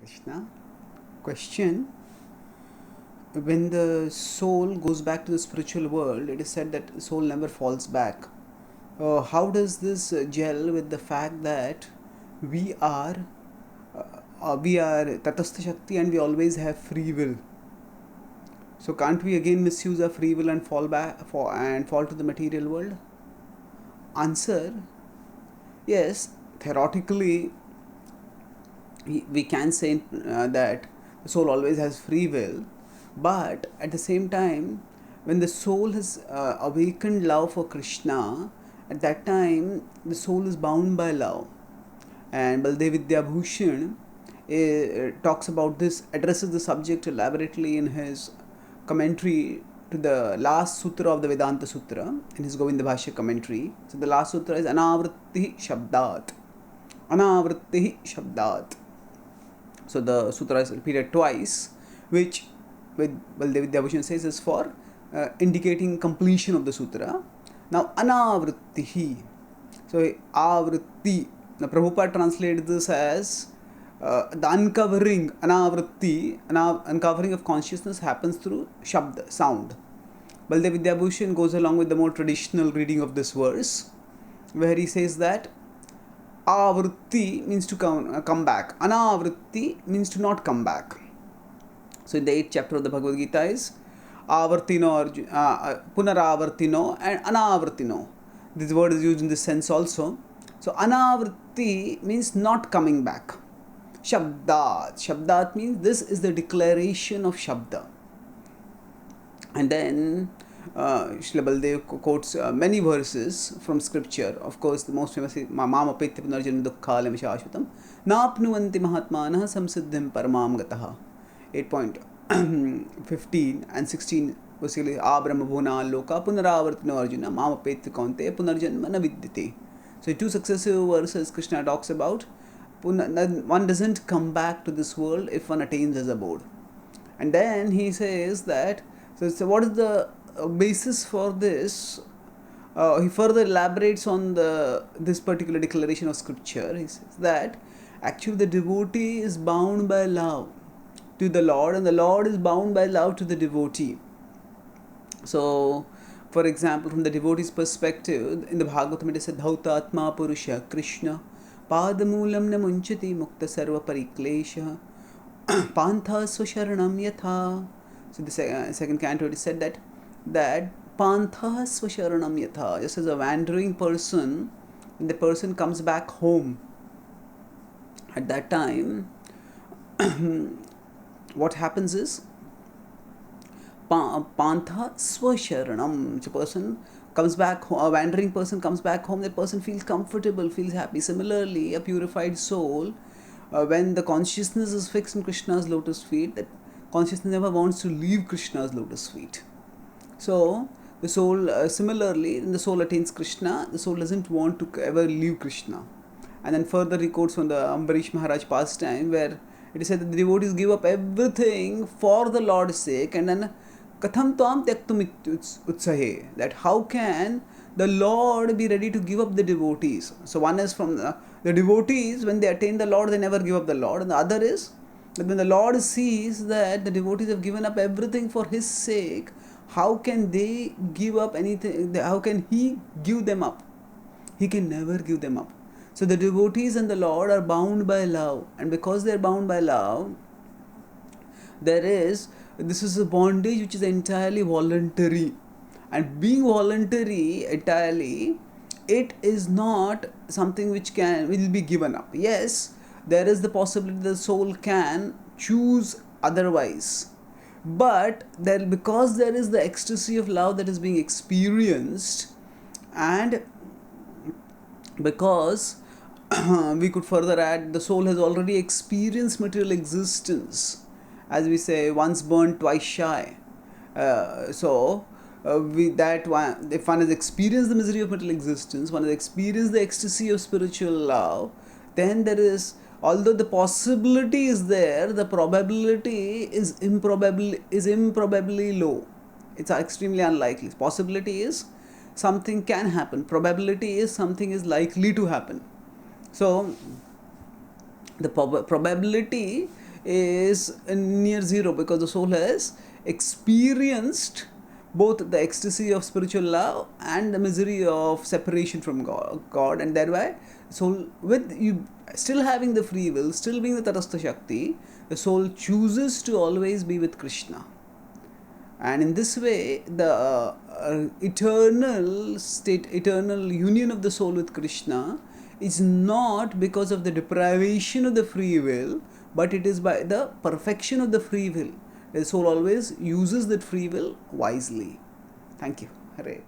Krishna. Question: when the soul goes back to the spiritual world, it is said that the soul never falls back. How does this gel with the fact that we are we are Tatastha Shakti and we always have free will? So can't we again misuse our free will and fall to the material world? Answer: yes. Theoretically, we can say that the soul always has free will, but at the same time, when the soul has awakened love for Krishna, at that time the soul is bound by love. And Baldev Vidyabhushan talks about this, addresses the subject elaborately in his commentary to the last sutra of the Vedanta Sutra, in his Govinda Bhashya commentary. So the last sutra is Anavritti Shabdat. Anavritti Shabdat. So the sutra is repeated twice, which with Baldev Vidyabhushan says is for indicating completion of the sutra. Now anavrittihi. So avritti. Now Prabhupada translated this as the uncovering, anavritti, uncovering of consciousness happens through shabd, sound. Baldev Vidyabhushan goes along with the more traditional reading of this verse, where he says that avritti means to come back. Anavritti means to not come back. So in the 8th chapter of the Bhagavad Gita is avartino, punaravartino and anavartino. This word is used in this sense also. So anavritti means not coming back. Shabdat. Shabdat means this is the declaration of Shabda. And then Srila Baldev quotes many verses from scripture. Of course, the most famous is Mama Petya Punarjanma Dukkhalam Shashvatam Napnuvanti Mahatmanah Samsiddhim Paramam Gataha. 8.15 and 16 basically Abrahma Bhuna Loka Punaravartino Arjuna Mama Petya Kaunte Punarjanma Na Vidyate. So, 2 successive verses Krishna talks about one doesn't come back to this world if one attains as abode. And then he says that, so what is the basis for this? He further elaborates on this particular declaration of scripture. He says that actually the devotee is bound by love to the Lord, and the Lord is bound by love to the devotee. So, for example, from the devotee's perspective, in the Bhagavatam it is said, Dhautatma Purusha Krishna Padamulam na munchati mukta sarva pariklesha Pantha swasharanam yatha. So the second canto it is said that Pantha swasharanam yatha, just as a wandering person, when the person comes back home, at that time what happens is Pantha swasharanam. A person comes back home, a wandering person comes back home, that person feels comfortable, feels happy. Similarly, a purified soul, when the consciousness is fixed in Krishna's lotus feet, that consciousness never wants to leave Krishna's lotus feet. So the soul, similarly, when the soul attains Krishna, the soul doesn't want to ever leave Krishna. And then further he quotes from the Ambarish Maharaj pastime, where it is said that the devotees give up everything for the Lord's sake, and then katham tvam tyaktum utsahe, that how can the Lord be ready to give up the devotees? So one is from the devotees, when they attain the Lord, they never give up the Lord, and the other is that when the Lord sees that the devotees have given up everything for His sake, how can they give up anything? How can He give them up? He can never give them up. So the devotees and the Lord are bound by love, and because they are bound by love, this is a bondage which is entirely voluntary, and being voluntary entirely, it is not something which will be given up. Yes, there is the possibility the soul can choose otherwise, but because there is the ecstasy of love that is being experienced, and because we could further add, the soul has already experienced material existence, as we say, once burnt, twice shy. If one has experienced the misery of material existence, one has experienced the ecstasy of spiritual love, then there is, although the possibility is there, the probability is improbably low. It's extremely unlikely. Possibility is something can happen. Probability is something is likely to happen. So the probability is near zero, because the soul has experienced both the ecstasy of spiritual love and the misery of separation from God, and thereby soul, with you still having the free will, still being the Tatastha Shakti, the soul chooses to always be with Krishna. And in this way, the eternal state, eternal union of the soul with Krishna is not because of the deprivation of the free will, but it is by the perfection of the free will. The soul always uses that free will wisely. Thank you. Hare.